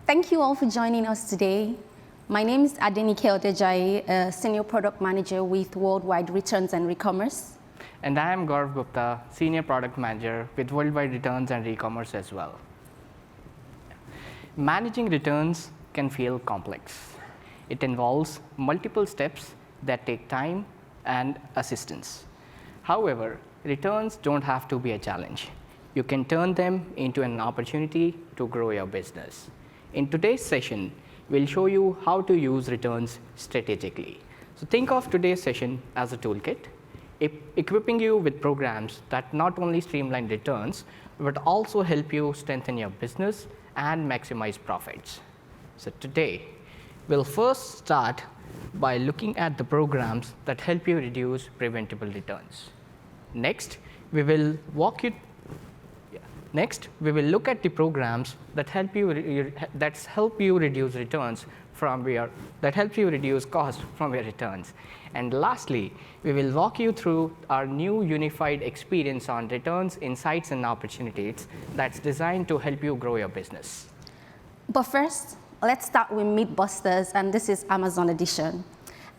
Thank you all for joining us today. My name is Adenike Odejayi, a Senior Product Manager with Worldwide Returns and Recommerce. And I am Gaurav Gupta, Senior Product Manager with Worldwide Returns and Recommerce as well. Managing returns can feel complex. It involves multiple steps that take time and assistance. However, returns don't have to be a challenge. You can turn them into an opportunity to grow your business. In today's session, we'll show you how to use returns strategically. So think of today's session as a toolkit, equipping you with programs that not only streamline returns, but also help you strengthen your business and maximize profits. So today, we'll first start by looking at the programs that help you reduce preventable returns. Next, we will look at the programs that help you reduce cost from your returns. And lastly, we will walk you through our new unified experience on returns, insights, and opportunities that's designed to help you grow your business. But first, let's start with Mythbusters, and this is Amazon edition.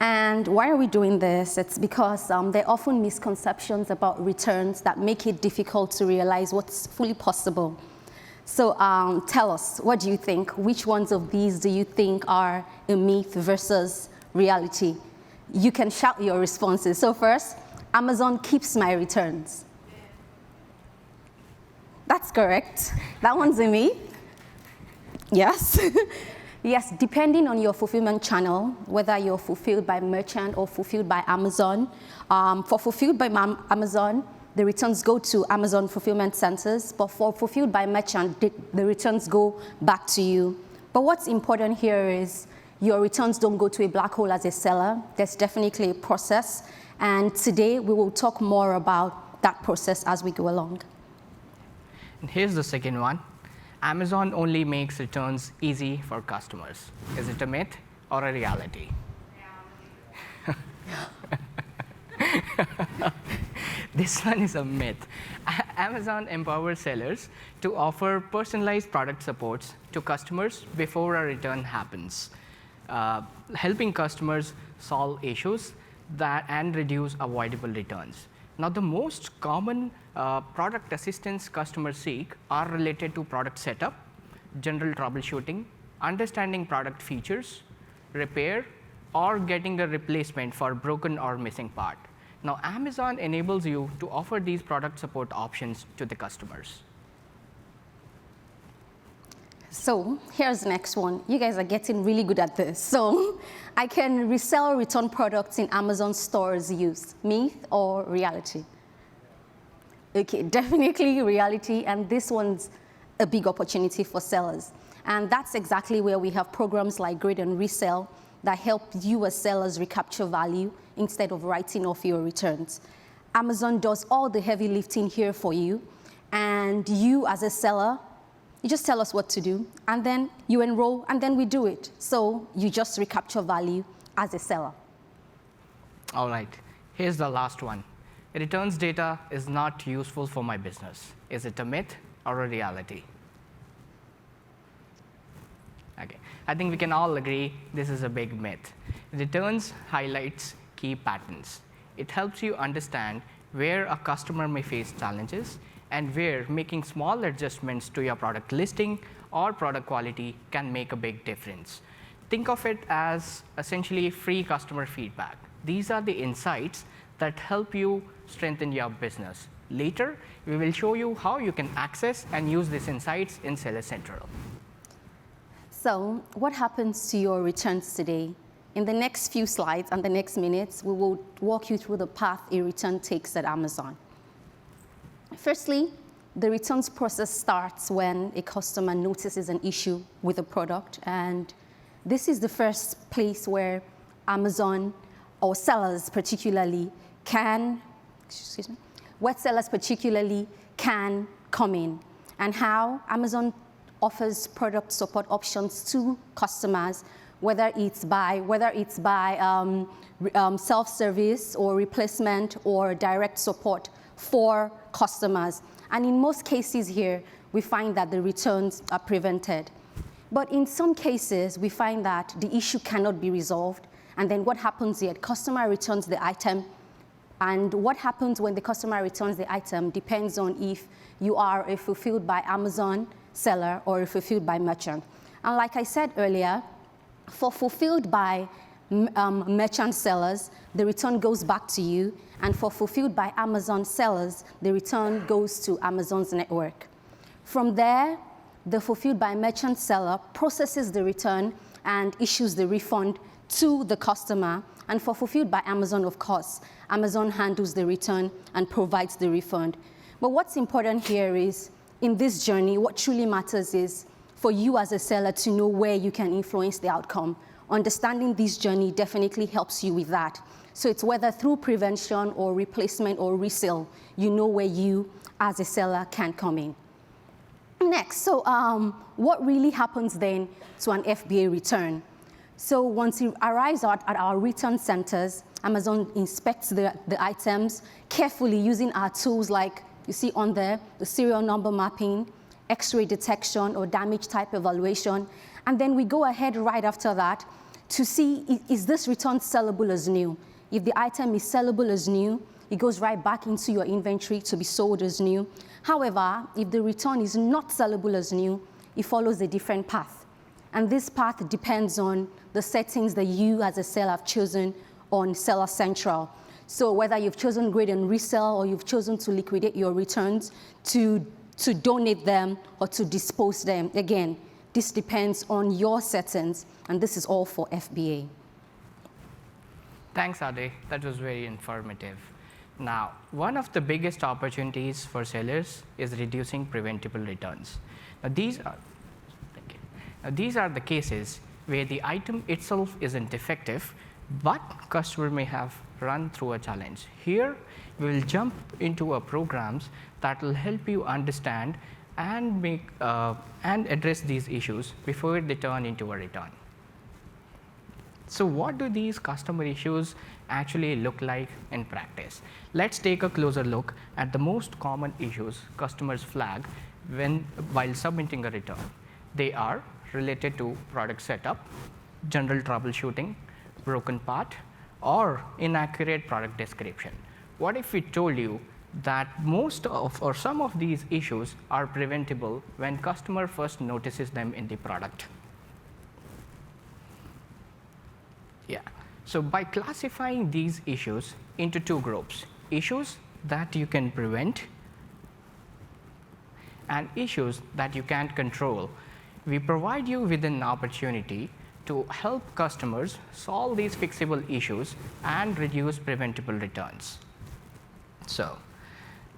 And why are we doing this? It's because there are often misconceptions about returns that make it difficult to realize what's fully possible. So tell us, what do you think? Which ones of these do you think are a myth versus reality? You can shout your responses. So first, Amazon keeps my returns. That's correct. That one's a myth. Yes. Yes, depending on your fulfillment channel, whether you're fulfilled by merchant or fulfilled by Amazon. For fulfilled by Amazon, the returns go to Amazon fulfillment centers, but for fulfilled by merchant, the returns go back to you. But what's important here is your returns don't go to a black hole as a seller. There's definitely a process, and today we will talk more about that process as we go along. And here's the second one. Amazon only makes returns easy for customers. Is it a myth or a reality? This one is a myth. Amazon empowers sellers to offer personalized product supports to customers before a return happens, helping customers solve issues and reduce avoidable returns. Now, the most common product assistance customers seek are related to product setup, general troubleshooting, understanding product features, repair, or getting a replacement for broken or missing part. Now, Amazon enables you to offer these product support options to the customers. So here's the next one. You guys are getting really good at this. So I can resell return products in Amazon stores used. Myth or reality? Okay, definitely reality, and this one's a big opportunity for sellers. And that's exactly where we have programs like Grade and Resell that help you as sellers recapture value instead of writing off your returns. Amazon does all the heavy lifting here for you, and you as a seller, you just tell us what to do, and then you enroll, and then we do it. So you just recapture value as a seller. All right, here's the last one. Returns data is not useful for my business. Is it a myth or a reality? Okay, I think we can all agree this is a big myth. Returns highlights key patterns. It helps you understand where a customer may face challenges and where making small adjustments to your product listing or product quality can make a big difference. Think of it as essentially free customer feedback. These are the insights that help you strengthen your business. Later, we will show you how you can access and use these insights in Seller Central. So what happens to your returns today? In the next few slides and the next minutes, we will walk you through the path a return takes at Amazon. Firstly, the returns process starts when a customer notices an issue with a product, and this is the first place where Amazon, or sellers particularly, can come in, and how Amazon offers product support options to customers, whether it's by self-service or replacement or direct support for customers. And in most cases here, we find that the returns are prevented. But in some cases, we find that the issue cannot be resolved. And then what happens here? Customer returns the item. And what happens when the customer returns the item depends on if you are a fulfilled by Amazon seller or a fulfilled by merchant. And like I said earlier, for fulfilled by merchant sellers, the return goes back to you. And for fulfilled by Amazon sellers, the return goes to Amazon's network. From there, the fulfilled by merchant seller processes the return and issues the refund to the customer. And for fulfilled by Amazon, of course, Amazon handles the return and provides the refund. But what's important here is, in this journey, what truly matters is for you as a seller to know where you can influence the outcome. Understanding this journey definitely helps you with that. So it's whether through prevention or replacement or resale, you know where you as a seller can come in. Next, so what really happens then to an FBA return? So once it arrives at our return centers, Amazon inspects the items carefully using our tools like you see on there, the serial number mapping, X-ray detection or damage type evaluation. And then we go ahead right after that to see, is this return sellable as new? If the item is sellable as new, it goes right back into your inventory to be sold as new. However, if the return is not sellable as new, it follows a different path. And this path depends on the settings that you as a seller have chosen on Seller Central. So whether you've chosen grade and resell or you've chosen to liquidate your returns, to donate them or to dispose them, again, this depends on your settings, and this is all for FBA. Thanks, Ade. That was very informative. Now, one of the biggest opportunities for sellers is reducing preventable returns. Now, these are the cases where the item itself isn't defective, but customer may have run through a challenge. Here, we will jump into programs that will help you understand and address these issues before they turn into a return. So what do these customer issues actually look like in practice? Let's take a closer look at the most common issues customers flag while submitting a return. They are related to product setup, general troubleshooting, broken part, or inaccurate product description. What if we told you that most of or some of these issues are preventable when customer first notices them in the product? Yeah. So by classifying these issues into two groups, issues that you can prevent and issues that you can't control, we provide you with an opportunity to help customers solve these fixable issues and reduce preventable returns. So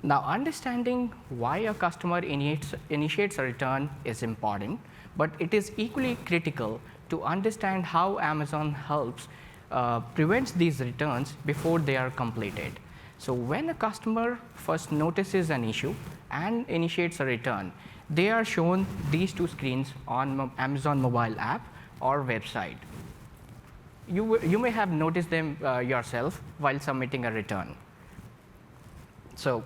now understanding why a customer initiates a return is important, but it is equally critical to understand how Amazon helps prevents these returns before they are completed. So when a customer first notices an issue and initiates a return, they are shown these two screens on Amazon mobile app or website. You may have noticed them yourself while submitting a return. So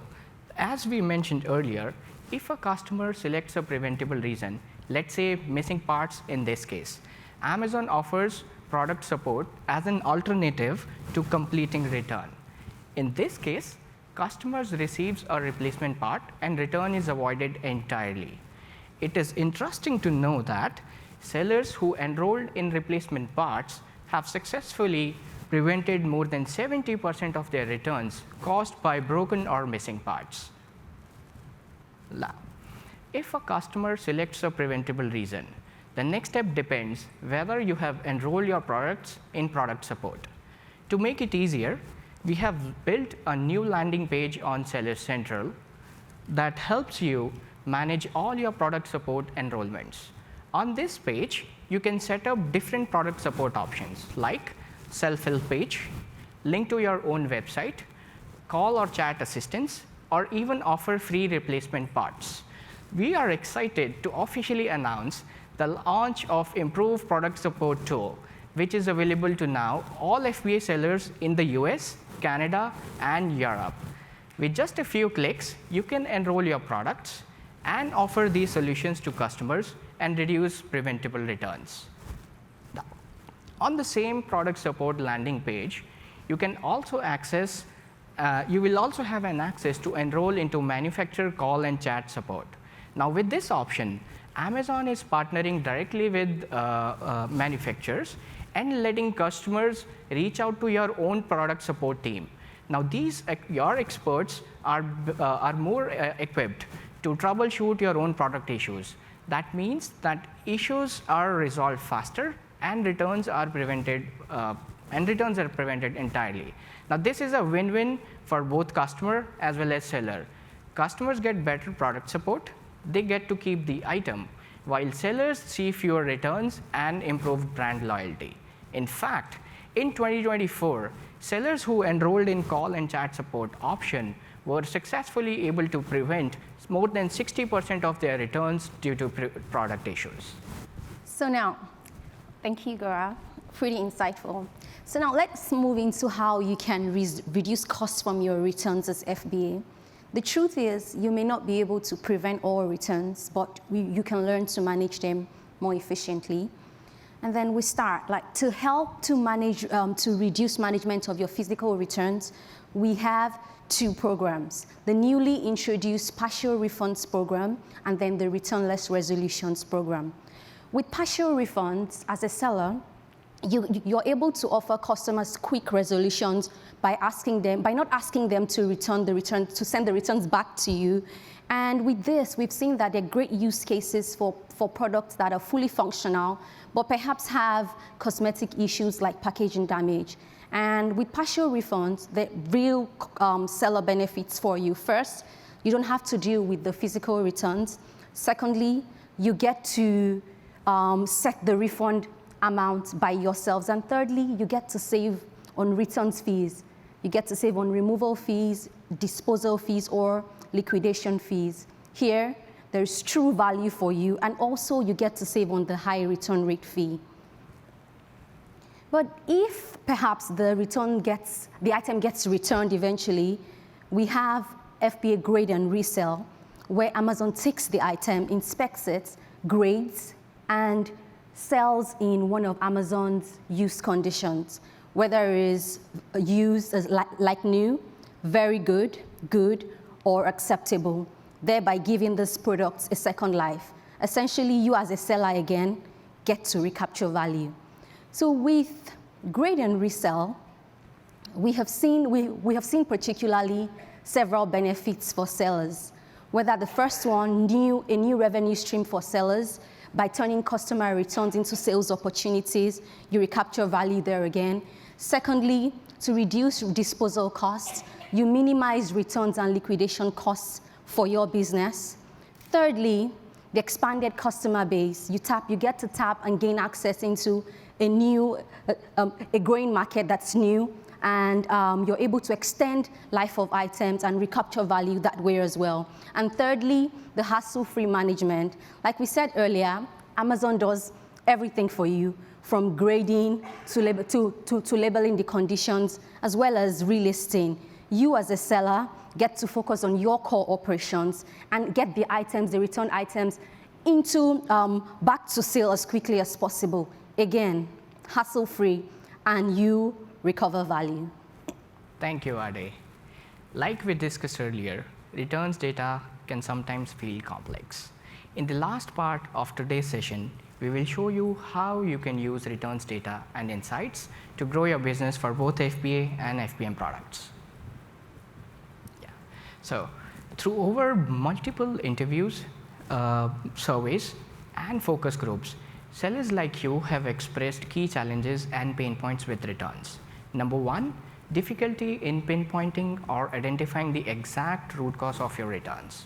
as we mentioned earlier, if a customer selects a preventable reason, let's say missing parts in this case, Amazon offers product support as an alternative to completing return. In this case, customers receives a replacement part and return is avoided entirely. It is interesting to know that sellers who enrolled in replacement parts have successfully prevented more than 70% of their returns caused by broken or missing parts. Now, if a customer selects a preventable reason, the next step depends whether you have enrolled your products in product support. To make it easier, we have built a new landing page on Seller Central that helps you manage all your product support enrollments. On this page, you can set up different product support options like self-help page, link to your own website, call or chat assistance, or even offer free replacement parts. We are excited to officially announce the launch of Improved Product Support tool, which is available to now all FBA sellers in the US, Canada, and Europe. With just a few clicks, you can enroll your products, and offer these solutions to customers and reduce preventable returns. Now, on the same product support landing page, you can also access, you will also have an access to enroll into manufacturer call and chat support. Now, with this option, Amazon is partnering directly with manufacturers and letting customers reach out to your own product support team. Now, your experts are more equipped to troubleshoot your own product issues. That means that issues are resolved faster and returns are prevented entirely. Now, this is a win-win for both customer as well as seller. Customers get better product support, they get to keep the item, while sellers see fewer returns and improved brand loyalty. In fact, in 2024, sellers who enrolled in call and chat support option were successfully able to prevent more than 60% of their returns due to product issues. So now, thank you, Gaurav. Pretty insightful. So now let's move into how you can reduce costs from your returns as FBA. The truth is, you may not be able to prevent all returns, but you can learn to manage them more efficiently. And then we start, like, to help to manage, to reduce management of your physical returns, we have two programs: the newly introduced partial refunds program and then the returnless resolutions program. With partial refunds, as a seller, you're able to offer customers quick resolutions by not asking them to send the returns back to you. And with this, we've seen that there are great use cases for products that are fully functional, but perhaps have cosmetic issues like packaging damage. And with partial refunds, the real seller benefits for you. First, you don't have to deal with the physical returns. Secondly, you get to set the refund amount by yourselves. And thirdly, you get to save on returns fees. You get to save on removal fees, disposal fees, or liquidation fees. Here, there's true value for you, and also you get to save on the high return rate fee. But if perhaps the item gets returned eventually, we have FBA grade and resell, where Amazon takes the item, inspects it, grades, and sells in one of Amazon's use conditions, whether it is used as like new, very good, good, or acceptable, thereby giving this product a second life. Essentially, you as a seller again get to recapture value. So with grade and resell, we have seen particularly several benefits for sellers. Whether the first one, a new revenue stream for sellers. By turning customer returns into sales opportunities, you recapture value there again. Secondly, to reduce disposal costs, you minimize returns and liquidation costs for your business. Thirdly, the expanded customer base. You get to tap and gain access into a growing market that's new, and you're able to extend life of items and recapture value that way as well. And thirdly, the hassle-free management. Like we said earlier, Amazon does everything for you, from grading to labeling the conditions, as well as relisting. You as a seller get to focus on your core operations and get the returned items back to sale as quickly as possible. Again, hassle-free, and you recover value. Thank you, Ade. Like we discussed earlier, returns data can sometimes feel complex. In the last part of today's session, we will show you how you can use returns data and insights to grow your business for both FBA and FBM products. Yeah. So, through over multiple interviews, surveys, and focus groups, sellers like you have expressed key challenges and pain points with returns. Number one, difficulty in pinpointing or identifying the exact root cause of your returns.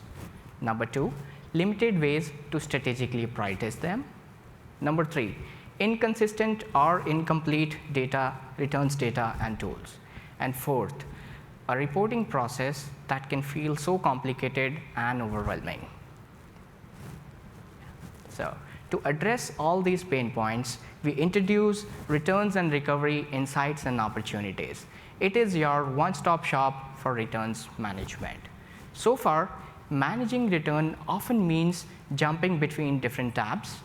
Number two, limited ways to strategically prioritize them. Number three, inconsistent or incomplete returns data and tools. And fourth, a reporting process that can feel so complicated and overwhelming. So, to address all these pain points, we introduce returns and recovery insights and opportunities. It is your one-stop shop for returns management. So far, managing return often means jumping between different tabs,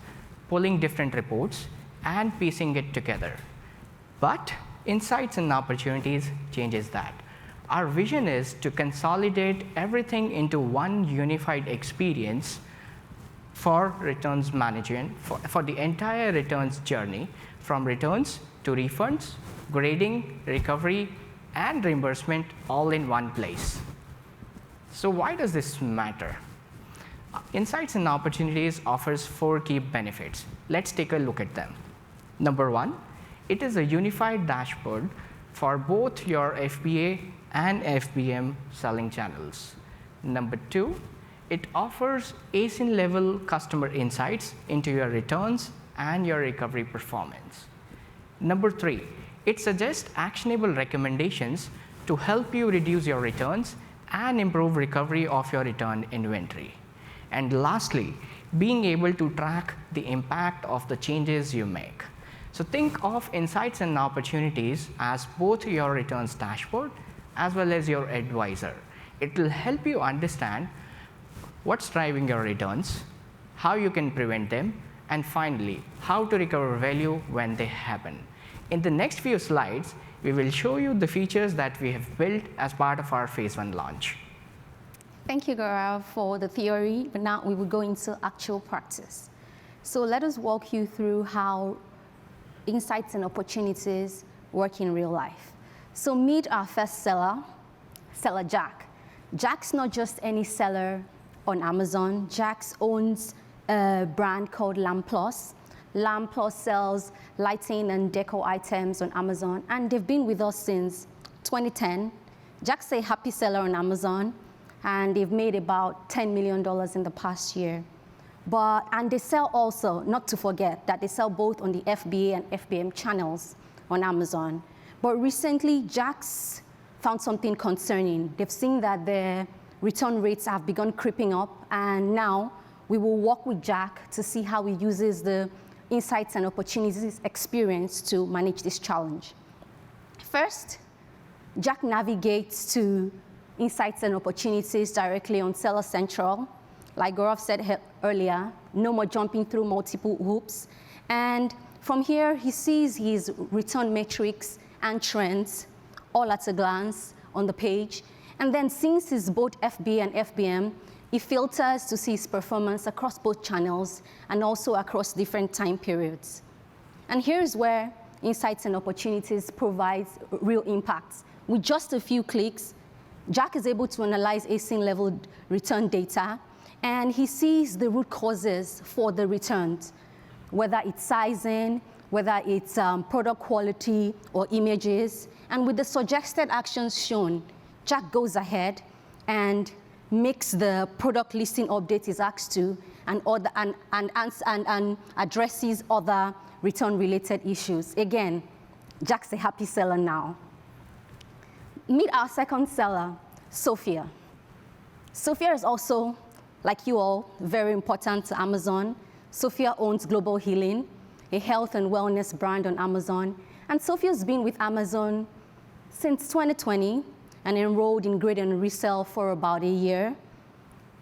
pulling different reports, and piecing it together. But insights and opportunities changes that. Our vision is to consolidate everything into one unified experience for returns management, for the entire returns journey, from returns to refunds, grading, recovery, and reimbursement all in one place. So why does this matter? Insights and Opportunities offers 4 key benefits. Let's take a look at them. Number 1, it is a unified dashboard for both your FBA and FBM selling channels. Number 2, it offers ASIN level customer insights into your returns and your recovery performance. Number 3, it suggests actionable recommendations to help you reduce your returns and improve recovery of your return inventory. And lastly, being able to track the impact of the changes you make. So think of Insights and Opportunities as both your returns dashboard as well as your advisor. It will help you understand what's driving your returns, how you can prevent them, and finally, how to recover value when they happen. In the next few slides, we will show you the features that we have built as part of our phase 1 launch. Thank you, Gaurav, for the theory, but now we will go into actual practice. So let us walk you through how Insights and Opportunities work in real life. So meet our first seller, Seller Jack. Jack's not just any seller on Amazon. Jack's owns a brand called Lamp Plus. Lamp Plus sells lighting and decor items on Amazon, and they've been with us since 2010. Jack's a happy seller on Amazon, and they've made about $10 million in the past year. And they sell also, not to forget, that they sell both on the FBA and FBM channels on Amazon. But recently, Jack's found something concerning. They've seen that their return rates have begun creeping up, and now we will work with Jack to see how he uses the Insights and Opportunities experience to manage this challenge. First, Jack navigates to Insights and Opportunities directly on Seller Central. Like Gaurav said earlier, no more jumping through multiple hoops. And from here, he sees his return metrics and trends all at a glance on the page. And then since it's both FBA and FBM, he filters to see his performance across both channels and also across different time periods. And here's where Insights and Opportunities provides real impacts. With just a few clicks, Jack is able to analyze ASIN level return data, and he sees the root causes for the returns, whether it's sizing, whether it's product quality or images. And with the suggested actions shown, Jack goes ahead and makes the product listing update he's asked to and addresses other return-related issues. Again, Jack's a happy seller now. Meet our second seller, Sophia. Sophia is also, like you all, very important to Amazon. Sophia owns Global Healing, a health and wellness brand on Amazon. And Sophia's been with Amazon since 2020 and enrolled in Grade and Resell for about a year.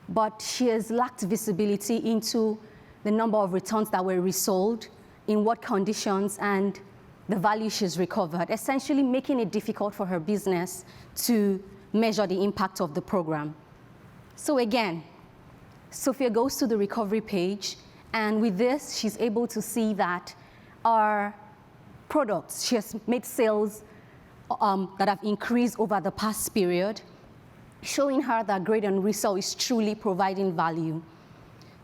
But she has lacked visibility into the number of returns that were resold, in what conditions, and the value she's recovered, essentially making it difficult for her business to measure the impact of the program. So again, Sophia goes to the recovery page, and with this, she's able to see that our products, she has made sales that have increased over the past period, showing her that Grade and Resell is truly providing value.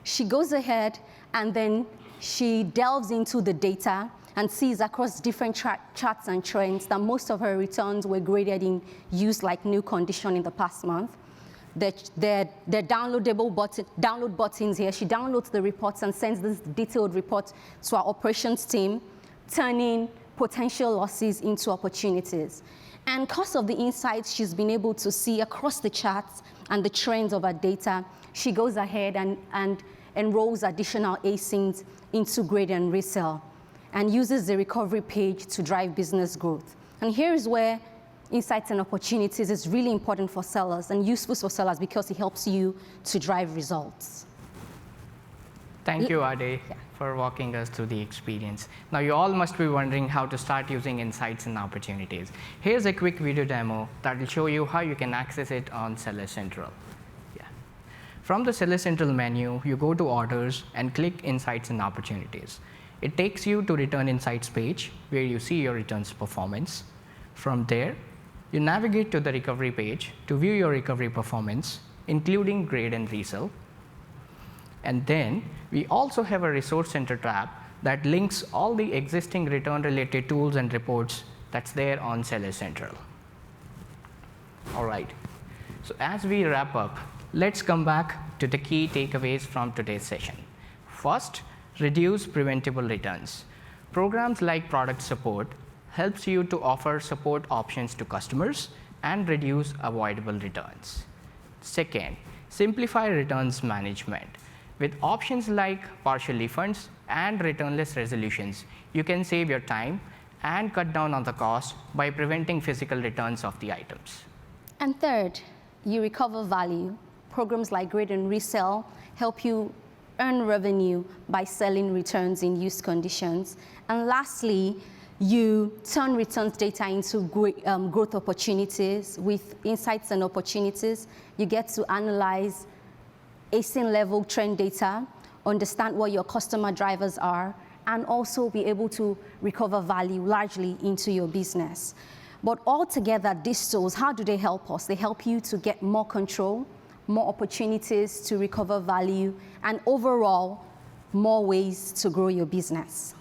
She goes ahead and then she delves into the data and sees across different charts and trends that most of her returns were graded in use like new condition in the past month. The download buttons here, she downloads the reports and sends this detailed report to our operations team, turning potential losses into opportunities. And because of the insights she's been able to see across the charts and the trends of her data, she goes ahead and enrolls additional ASINs into Grade and Resell and uses the recovery page to drive business growth. And here's where insights and opportunities is really important for sellers and useful for sellers because it helps you to drive results. Thank you, Ade, for walking us through the experience. Now, you all must be wondering how to start using insights and opportunities. Here's a quick video demo that will show you how you can access it on Seller Central. From the Seller Central menu, you go to Orders and click Insights and Opportunities. It takes you to Return Insights page, where you see your returns performance. From there, you navigate to the Recovery page to view your recovery performance, including grade and resell. And then, we also have a Resource Center tab that links all the existing return-related tools and reports that's there on Seller Central. All right, so as we wrap up, let's come back to the key takeaways from today's session. First, reduce preventable returns. Programs like product support helps you to offer support options to customers and reduce avoidable returns. Second, simplify returns management. With options like partial refunds and returnless resolutions, you can save your time and cut down on the cost by preventing physical returns of the items. And third, you recover value. Programs like Grade and Resell help you earn revenue by selling returns in used conditions. And lastly, you turn returns data into growth opportunities. With insights and opportunities, you get to analyze ASIN level trend data, understand what your customer drivers are, and also be able to recover value largely into your business. But altogether, these tools, how do they help us? They help you to get more control, more opportunities to recover value, and overall, more ways to grow your business.